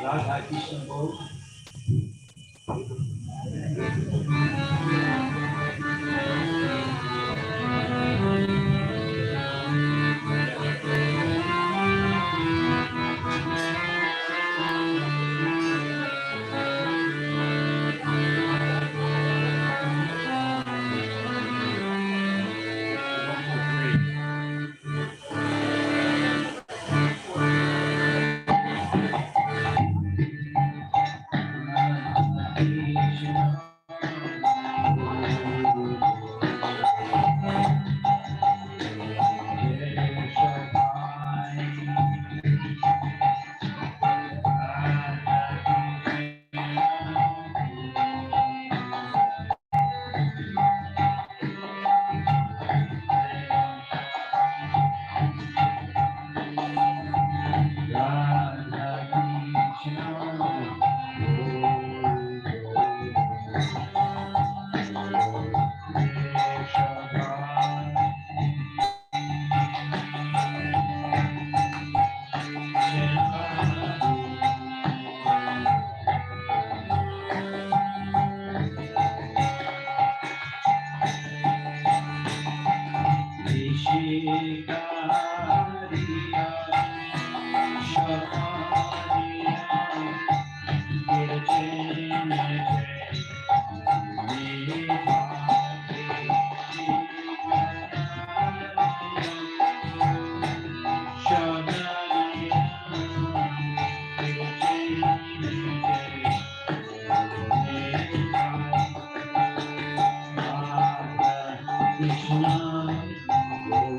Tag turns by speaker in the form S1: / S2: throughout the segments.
S1: Radha Krishna Gaur. Krishna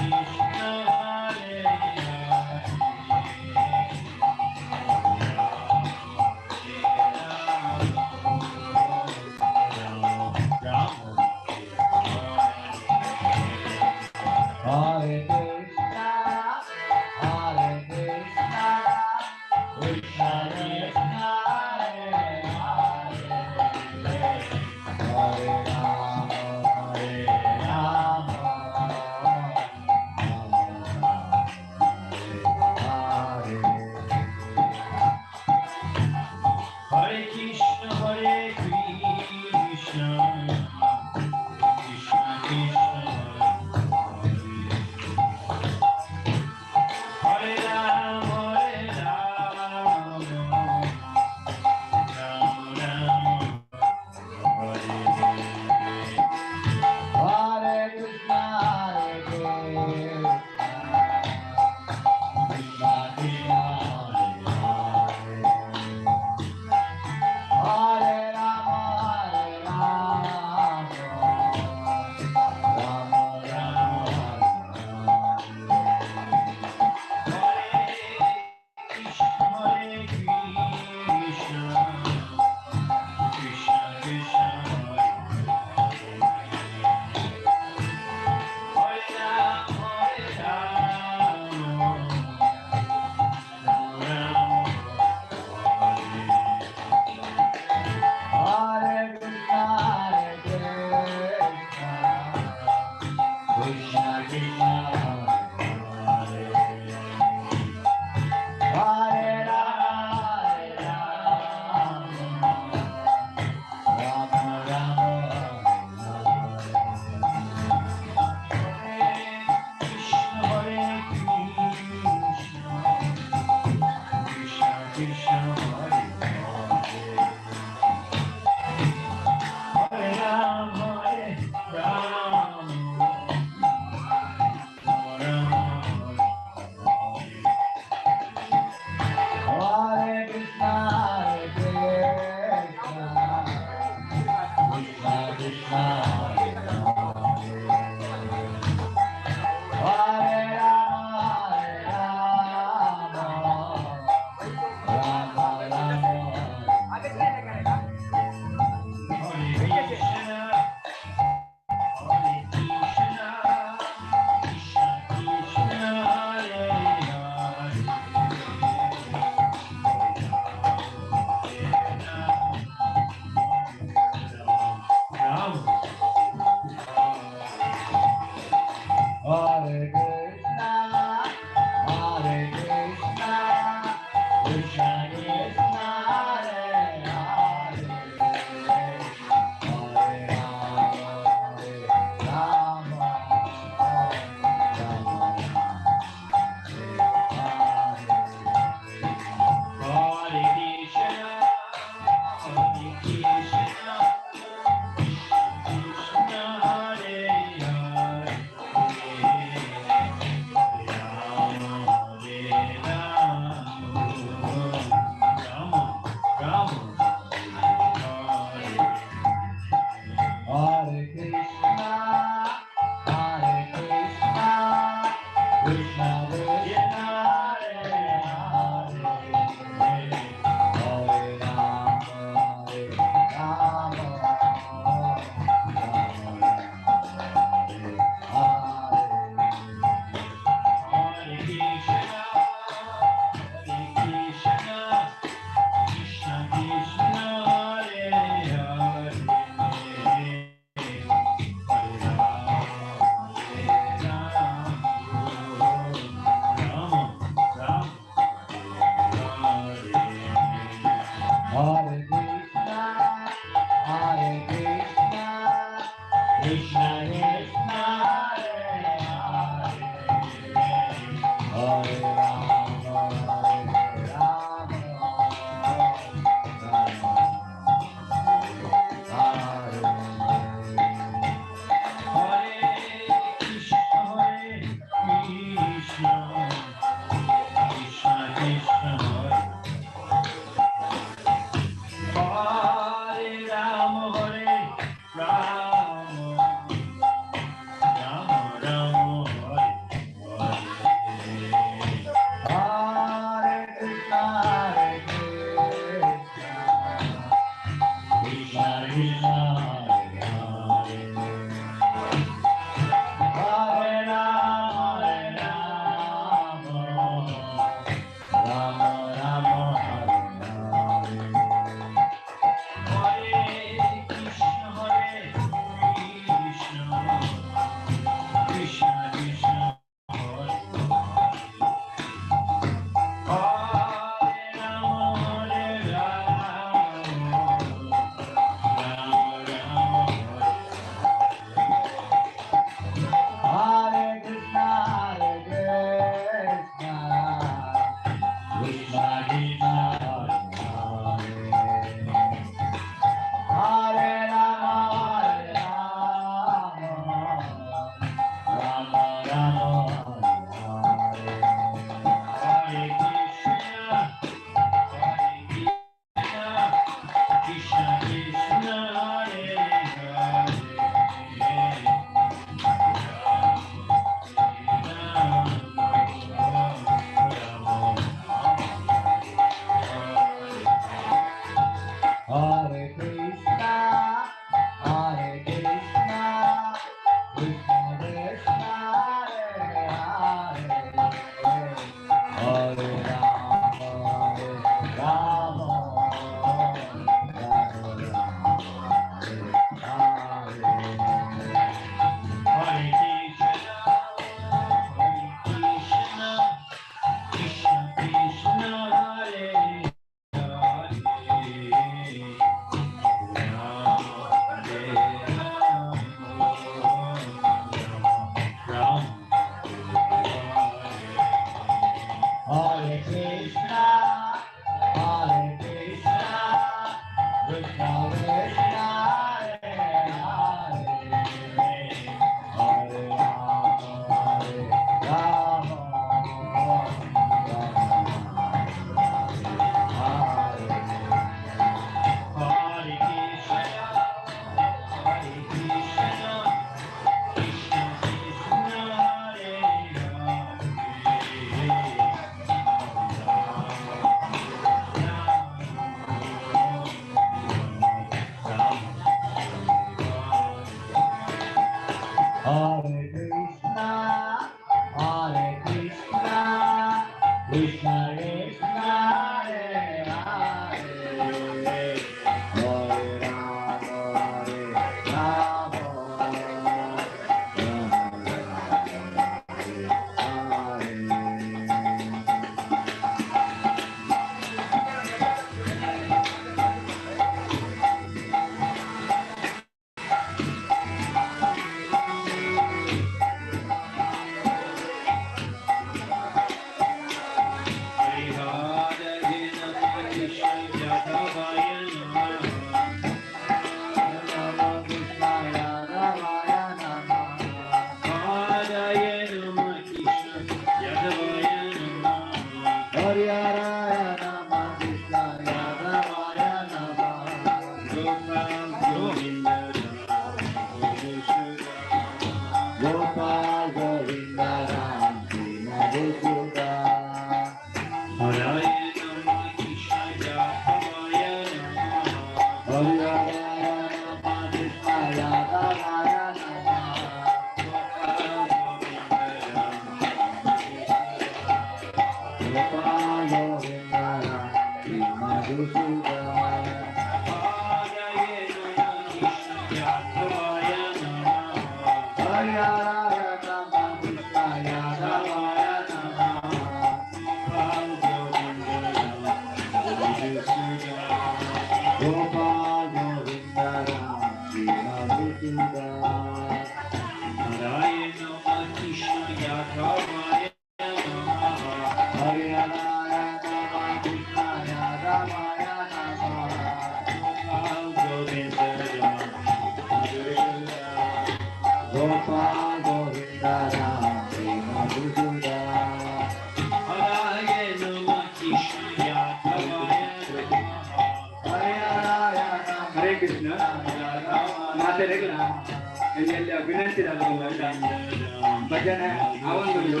S2: ಭಜನೆ ಅವೊಂದುಂಡು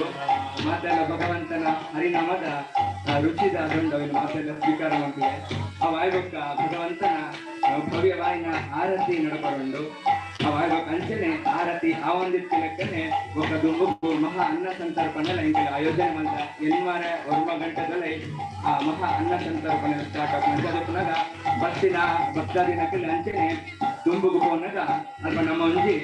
S2: ಮಾತೆಲ್ಲ ಭಗವಂತನ ಹರಿನಾಮದ ರುಚಿದ ದುಂಡು ಮಾತೆಲ್ಲ ಸ್ವೀಕಾರ ಮಾಡ್ತೀವಿ ಅವಾಯ್ಬಕ್ಕ ಭಗವಂತನ ಭವ್ಯವಾಯಿನ ಆರತಿ ನಡ್ಕೊಂಡು ಅವಾಯ್ಬಕ್ಕ ಅಂಚನೆ ಆರತಿ ಆ ಒಂದಿತ್ತು ಲೆಕ್ಕನೆ ఒక ದುಂಬು ಮಹಾ ಅನ್ನ ಸಂತರ್ಪಣೆ ಇಂಕಲ ಆಯೋಜನೆ ಮಂತ ಎನ್ಮಾರ ಒರ್ಮ ಗಂಟೆದಲ್ಲಿ ಆ ಮಹಾ ಅನ್ನ ಸಂತರ್ಪಣೆ ಸ್ಟಾರ್ಟ್ ಆಗ್ತದೆ ಅದು ಪುನಃ ಬಸ್ಸಿನ ಭಕ್ತಾದಿನಕ್ಕೆ ಅಂಚನೆ ದುಂಬುಗು ಪೋನಾಗ ಅಲ್ಪ ನಮ್ಮ ಒಂಜಿ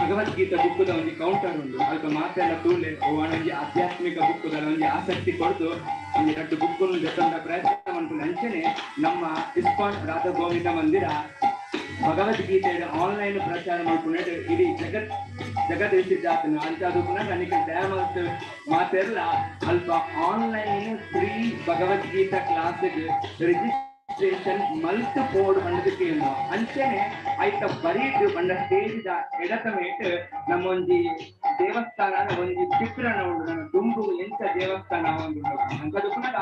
S2: ಭಗವದ್ಗೀತಾ ಬುಕ್ಕದ ಒಂಜಿ ಕೌಂಟರ್ ಉಂಡು ಅಲ್ಪ ಮಾತೆಲ್ಲ ತೂಲೆ ಒಂಜಿ ಆಧ್ಯಾತ್ಮಿಕ ಬುಕ್ಕದ ಒಂಜಿ ಆಸಕ್ತಿ ಕೊಡ್ದು ಒಂಜಿ ಎರಡು ಬುಕ್ಕನ್ನು ಜೊತೆಂದ ಪ್ರಯತ್ನ ಮಾಡ್ಕೊಂಡು ಅಂಚನೆ ನಮ್ಮ ಇಸ್ಕಾನ್ ರಾಧಾ ಗೋವಿಂದ ಮಂದಿರ ಭಗವದ್ಗೀತೆ ಆನ್ಲೈನ್ ಪ್ರಚಾರ ಮಾಡ್ಕೊಂಡು ಇಡೀ ಜಗತ್ತಿದ್ದಾತನು ಅಂತ ಅದು ಪುನಃ ನನಗೆ ದಯಾಮಂತ ಮಾತೆಲ್ಲ ಅಲ್ಪ ಆನ್ಲೈನ್ ಫ್ರೀ ಭಗವದ್ಗೀತಾ ಕ್ಲಾಸಿಗೆ ರಿಜಿಸ್ಟ್ರೇಷನ್ ಮಲ್ತು ಬೋರ್ಡ್ ಬಂದಕ್ಕೆ ಅಂಚನೆ ಆಯ್ತ ಬರೀಟ್ ಬಂದ ಸ್ಟೇಜ್ ಎಡತಮೇಟ್ ನಮ್ಮ ಒಂಜಿ ದೇವಸ್ಥಾನ ಒಂಜಿ ಚಿತ್ರಣ ಉಂಡು ನನ್ನ ದುಂಬು ಎಂತ ದೇವಸ್ಥಾನ ಒಂದು ಅಂತದು ಪುನಃ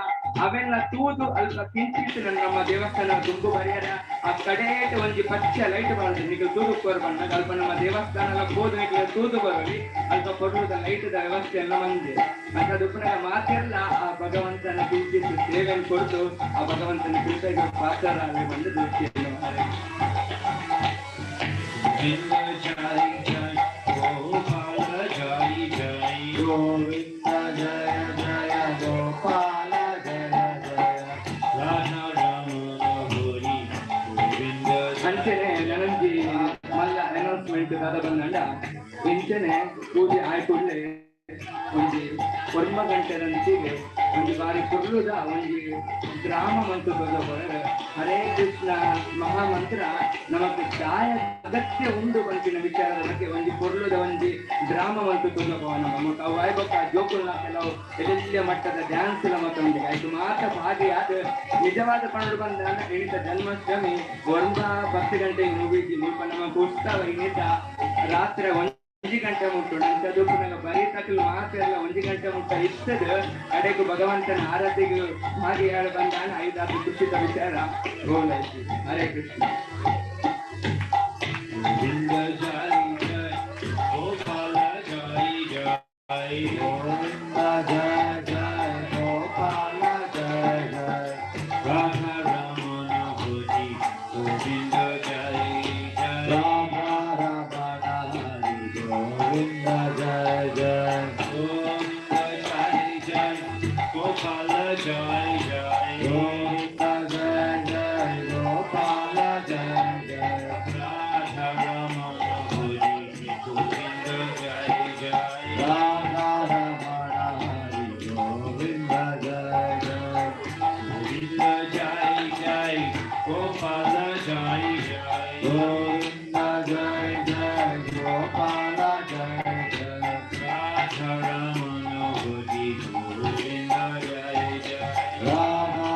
S2: ಅವೆಲ್ಲ ತೂದು ಅಲ್ಪ ಕಿಂಚಿತ್ ನಮ್ಮ ದೇವಸ್ಥಾನ ದುಂಬು ಬರೆಯರ ಆ ಕಡೆಟ್ ಒಂಜಿ ಪಚ್ಚ ಲೈಟ್ ಬರೋದು ನಿಮಗೆ ತೂದು ಕೋರ್ ಬಂದಾಗ ಅಲ್ಪ ನಮ್ಮ ದೇವಸ್ಥಾನ ಹೋದ ತೂದು ಬರೋಲಿ ಅಲ್ಪ ಕೊಡುವುದ ಲೈಟ್ ವ್ಯವಸ್ಥೆ ಎಲ್ಲ ಮಂದಿ ಅಂತದು ಪುನಃ ಮಾತೆಲ್ಲ ಆ ಭಗವಂತನ ಕಿಂಚಿತ್ ಸೇವೆಯನ್ನು ಕೊಡ್ತು ಆ ಭಗವಂತನ ಕೃಪೆಗೆ ಪಾತ್ರರಾಗಿ ಬಂದು ದೃಷ್ಟಿಯನ್ನು ಗೋವಿಂದ ಜಯ ಜಯ ಗೋಪಾಲ ಜಯ ಜಯ ಅಂಚನೆ ನನಂಜಿ ಮಲ್ಲ ಅನೌನ್ಸ್ಮೆಂಟ್ ಕದ ಬಂದಂಡ ಇಂಚನೆ ಪೂಜೆ ಆಯ್ಕೊಳ್ಳೆ ಒಂಜಿ ಕೊರ್ಮ ಗಂಟೆದಂತಿಗೆ ಒಂದು ಬಾರಿ ಕೊರ್ಲುದ ಒಂಜಿ ಗ್ರಾಮ ಮಂತ್ರ ಬರೋಬರ ಹರೇ ಕೃಷ್ಣ ಮಹಾಮಂತ್ರ ನಮಗೆ ದಾಯ ಅಗತ್ಯ ಉಂಡು ಬಂತಿನ ವಿಚಾರದ ಬಗ್ಗೆ ಒಂಜಿ ಕೊರ್ಲುದ ಒಂಜಿ ಗ್ರಾಮ ಮಂತ್ರ ತೊಂದವ ನಮ್ಮ ವಾಯ್ಬಕ್ಕ ಜೋಕುಲ್ನ ಕೆಲವು ಎದೆಲ್ಯ ಮಟ್ಟದ ಡ್ಯಾನ್ಸ್ ಎಲ್ಲ ಮತ್ತೊಂದು ಆಯ್ತು ಮಾತ ಭಾಗಿಯಾದ ನಿಜವಾದ ಪಣಡು ಬಂದ ಎಣಿತ ಜನ್ಮಾಷ್ಟಮಿ ಒಂದ 10 ಗಂಟೆಗೆ ಮುಗಿಸಿ ನೀವು ನಮ್ಮ ಉತ್ಸವ ಇನ್ನಿದ್ದ ರಾತ್ರಿ 1 ಗಂಟೆ ಮುಟ್ಟು ನಂತದ್ದು ಪುನಃ ಬರೀ ತಕ್ಕಲು ಮಾತ್ರ ಎಲ್ಲ 1 ಗಂಟೆ ಮುಟ್ಟ ಇರ್ತದ ಕಡೆಗೂ ಭಗವಂತನ ಆರತಿಗೆ ಭಾಗಿಯಾಡ ಬಂದಾನ 5-6 ಖುಷಿತ ವಿಚಾರ ಗೋಲಾಯ್ತು. ಹರೇ ಕೃಷ್ಣ. ಗೋವಿಂದ ಜಯ ಜಯ ಗೋಪಾಲ ಜಯ ಜಯ ಗೋವಿಂದ ಜಯ ಜಯ ಗೋಪಾಲ ಜಯ ಜಯ ರಾಧಾ ರಮಣ ಹರಿ ಗೋವಿಂದ ಜಯ ಜಯ ರಾಧಾ ರಮಣ ಹರಿ ಗೋವಿಂದ ಜಯ ಜಯ ಗೋವಿಂದ ಜಯ ಜಯ ಗೋಪಾಲ ಜಯ ಜಯ ಗೋವಿಂದ ಜಯ ಜಯ ಗೋಪಾಲ ಜಯ ಜಯ ರಾಧಾ ರಮಣ ಹರಿ ಗೋವಿಂದ ಜಯ ಜಯ ರಾಧಾ ರಮಣ ಹರಿ ಗೋವಿಂದ ಜಯ ಜಯ ಗೋವಿಂದ ಜಯ ಜಯ ಗೋಪಾಲ ಜಯ ಜಯ ಗೋವಿಂದ ಜಯ ಜಯ ಗೋಪಾಲ ಜಯ ಜಯ ರಾಧಾ ರಮಣ ಹರಿ ಗೋವಿಂದ ಜಯ ಜಯ Radha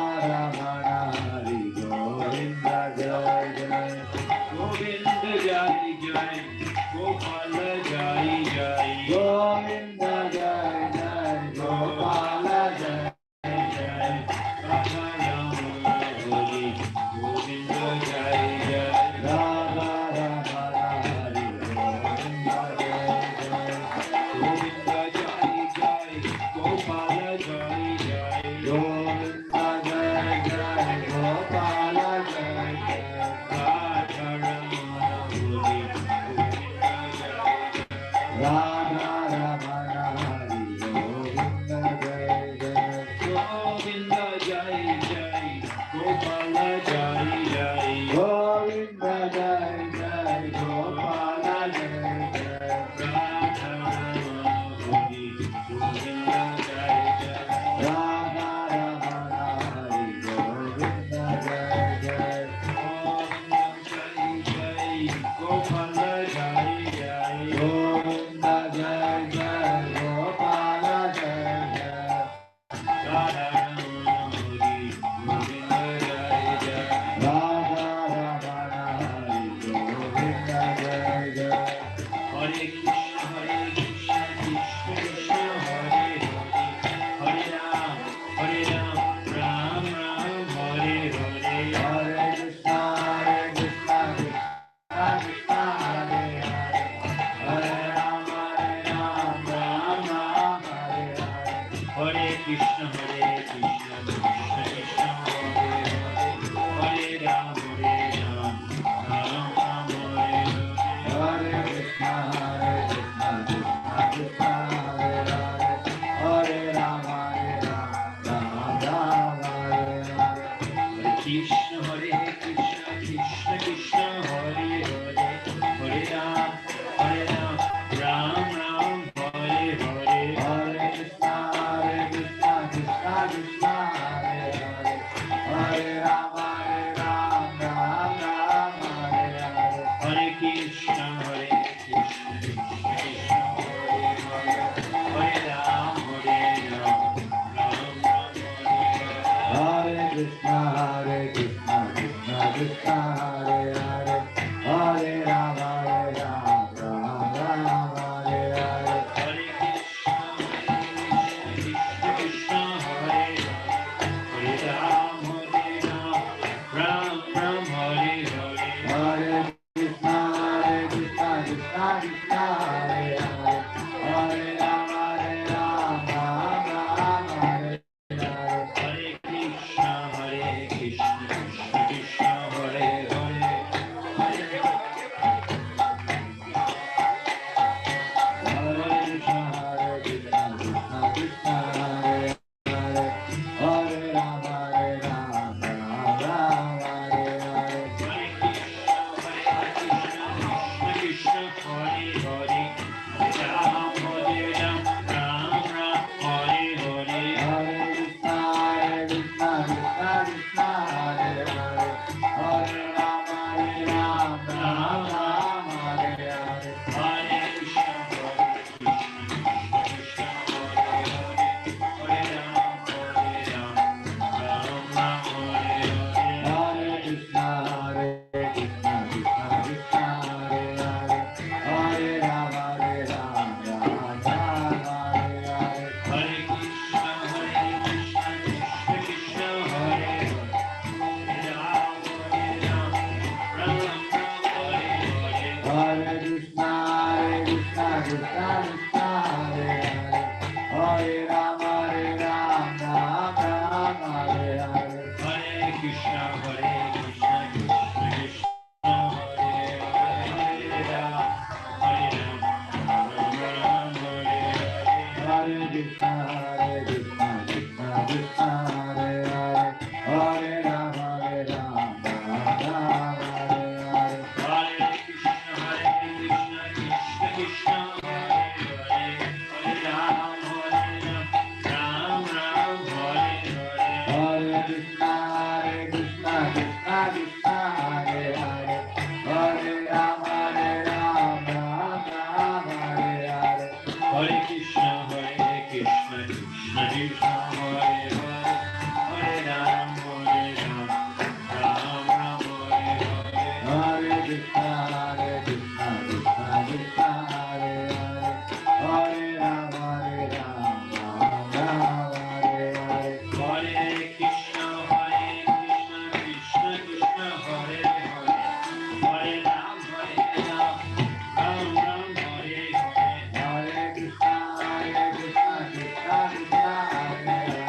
S1: Hare Krishna, Krishna Krishna, Hare Ram, Ram Ram, Hare Krishna, Krishna Krishna, Hare Ram, Ram Ram, Hare Krishna, Krishna Krishna, Hare Hare, Hare Ram, Ram Ram, Hare Hare, Hare Krishna, Krishna Krishna, Hare Hare, Hare Ram, Ram Ram, Hare Hare, Hare Krishna, Krishna Krishna, Hare Hare, Hare Ram, Ram Ram, Hare Krishna, Krishna Krishna, Hare Hare, Hare Ram, Ram Ram, Hare Hare, Hare Krishna, Krishna Hare Hare, Hare Ram, Ram Ram, Hare Hare, Hare Krishna, Krishna Krishna, Hare Hare, Hare Ram, Ram Ram, Hare Hare Krishna, Krishna Krishna, Hare Hare, Hare Krishna, Krishna Krishna, Hare Hare, Hare Ram, Ram Ram, Hare Hare, Hare Krishna, Hare Hare, Hare Ram, Ram Ram, Hare Hare, Hare Krishna, Krishna Krishna, Hare Hare, Hare Ram, Ram Ram, Hare Hare, Hare Krishna, Krishna Hare Ram, Ram Ram, Hare Krishna, Hare Krishna, Krishna Krishna, Hare Hare, Hare Ram, Ram Ram, Hare Hare, Hare Krishna, Krishna Krishna, Hare Hare, Ram, Ram Hare Hare, Hare Krishna, Krishna Krishna, Hare Hare, Hare Ram, Ram Ram, Hare Hare, Hare Krishna, Krishna Krishna, Hare Hare, Hare Ram, Ram Hare Hare, Hare Krishna, Krishna Krishna, Hare Hare, Hare Ram, Ram Hare Hare, Hare Krishna, Krishna Krishna, Hare Hare, Hare Ram, Ram Hare Hare, Hare Krishna, Krishna Krishna, Hare Hare, Hare Ram, Ram Hare Hare, Hare Krishna, Krishna Krishna, Hare Hare, Hare Ram, Ram Hare Hare, Hare Krishna, Krishna Krishna, Hare Hare, Hare Ram, Ram Hare Hare, Hare Krishna, Krishna Krishna, Hare Hare, Hare Ram, Ram Hare Hare, Hare Krishna, Krishna Krishna, Hare Hare,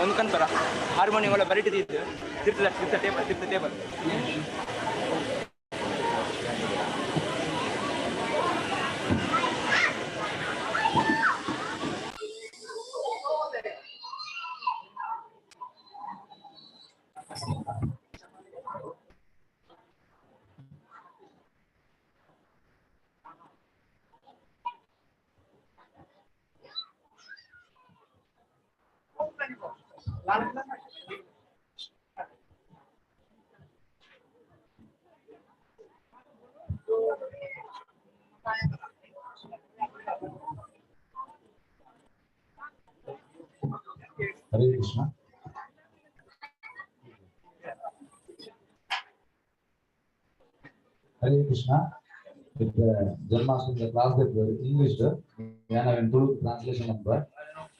S2: ಒಂದು ಕನ್ಪರ harmonium ಎಲ್ಲ ಬರೀತಿದ್ದು ತಿರ್ತ table
S1: Hare Krishna. Hare Krishna. Janmashtami class English. Yana Tulu translation number.